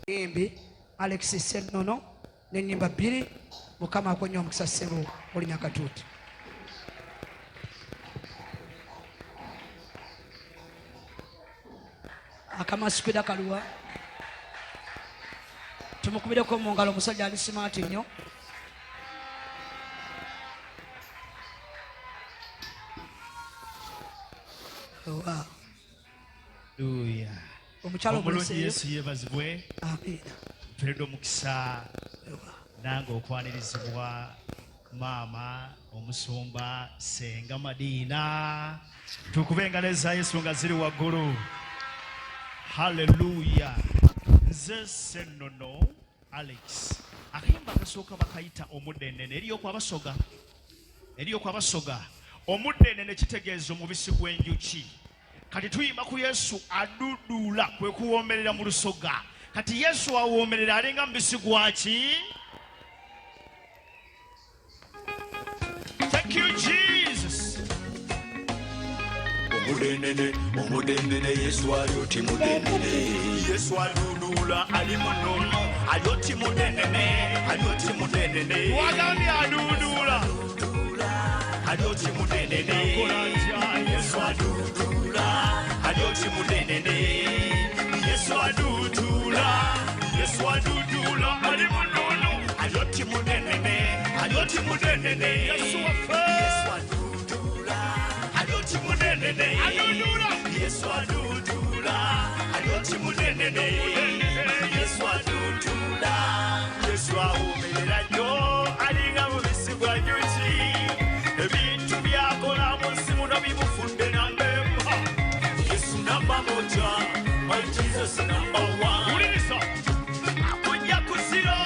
Embi Alex Ssalongo n'ennyimba 2 Mukama akonya omukisa ssebo olinya katuuti. Akamasikwida kaluwa tumukubireko mu ngalo omusajja ali simaati nnyo. Omukyalo omulungi Yesu yeebazibwe. Amiina. Tuledde omukisa nange okwanirizibwa maama omusumba Senga Madiina. Tukube engalo eza Yesu nga ziri waggulu. Haleluya. Nze Ssalongo Alex. Akayimba akasooka bakayita Omudeenene eriy'okwabasoga. Omudeenene kitegeeza omubisi gw'enjuki. Kati tuyimba ku Yesu aduduula kwe kuwoomerera mu lusoga. Kati Yesu awoomerera alinga mubisi gwaki? Thank you, Jesus. Omudeenene Yesu alyoti mudeenene. Yesu aduduula ali munono alyoti mudeenene. Wagambye aduduula alyoti mudeenene. Yesu aduduula alyoti mudeenene. Yesu aduduula ali munono alyoti mudeenene. Yesu waffe. Yesu aduduula alyoti mudeenene. Yesu aduduula alyoti mudeenene. Yesu aduduula. Yesu awoomerera nnyo alinga mubisi gwa njuki. Ebintu byakola mu nsi muno bimufudde n'embeera. Yesu namba moja, my Jesus number one. Uliriza akujja ku ziro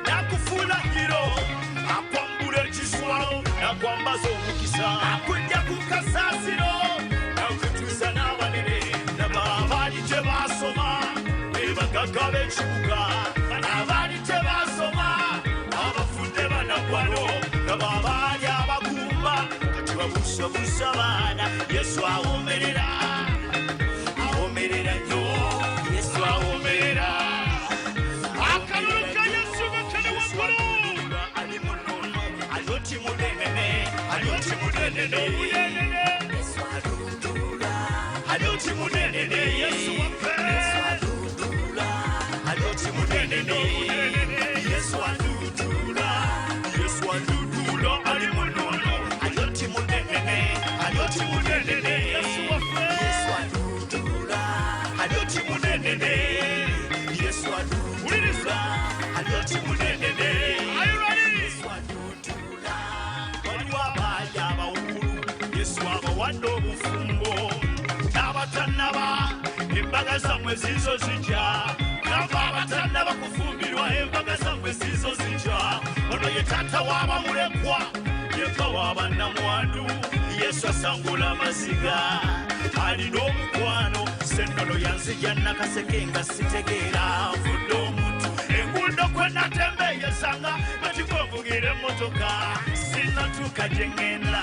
n'akufuula hiro, akwambula ekiswalo n'akwambaza omukisa. Akujja ku kasaasiro n'akutuusa n'abanene n'abaali tebaasoma be bagagga b'ekibuga. Abaali tebaasoma abafudde banaggwano n'abaali abakumba kati babuusabuusa baana. Yesu awoomerera nnyo. Yesu awoomerera. Akalulu ka Yesu bakene waggulu. Ali munono alyoti mudeenene. Yesu aduduula alyoti mudeenene. Yesu waffe. Alyoti mudeenene. Yesu aduduula ali munono alyoti mudeenene. Yesu waffe. Alyoti mudeenene. Yesu aduduula alyoti mudeenene. Yesu aduduula. Waliwo abaali abawuulu Yesu abawadde obufumbo n'abatannaba embaga zammwe zizo zijja. Nava abatannaba kufumbirwa embaga zammwe zizo zijja. Ono ye taata w'abamulekwa yeka w'abannamwandu. Yesu asangula amaziga alina omukwano. Ssalongo yanzigya nakaseke nga sitegeera nvudde omuntu. Enguudo kwe natembeeyezanga kati kwenvugira emmotoka. Sinnatuuka gye ŋŋenda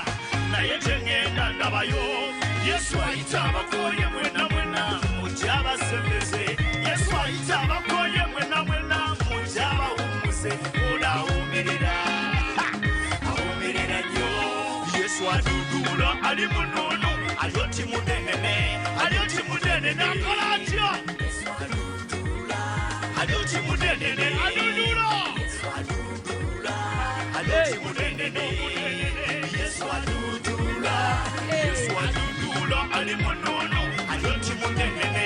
naye gye ŋŋenda ndabayo. Yesu ayita abakooye mwena mujje abasembeze. Yesu ayita abakooye mwena mujje abawummuze. Ono awoomerera nnyo. Yesu aduduula ali munono alyoti mudeenene. Akola atya? Yesu aduduula alyoti mudeenene. Aduduula alyoti mudeenene. Yesu aduduula ali munono alyoti mudeenene.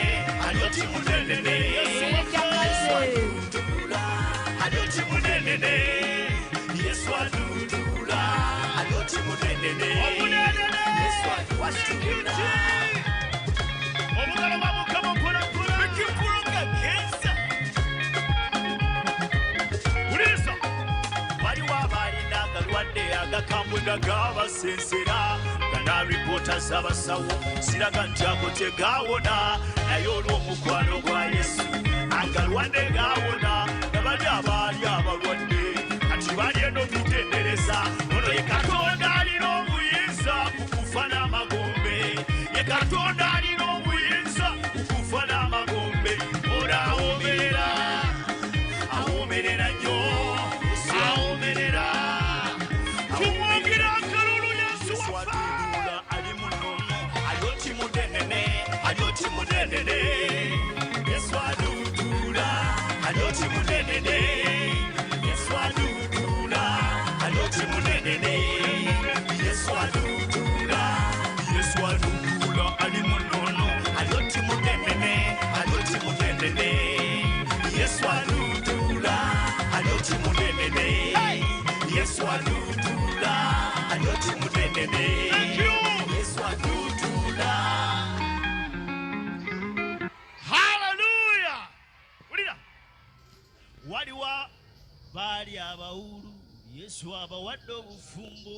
Yesu aduduula alyoti mudeenene. Yesu aduduula alyoti mudeenene. Yesu aduduula. Omugalo gwa Mukama mpolampola bikifulunga genza. Uliriza waliwo abaalina agalwadde agakambwe gabasensera nga n'alipoota z'abasawo siraga nti ago tegaawona. Naye olw'omukwano gwa Yesu agalwadde gaawona. Nabali abaali abalwadde kati bali eno tutendereza. Ono ye Katonda alina obuyinza ku kufa n'amagombe. Ye Katonda alina obuyinza ku kufa n'amagombe. Ono awoomerera waliwo baali abawulu Yesu abawadde obufumbo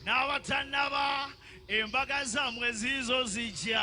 n'abatannaba embaga zammwe ziizo zijja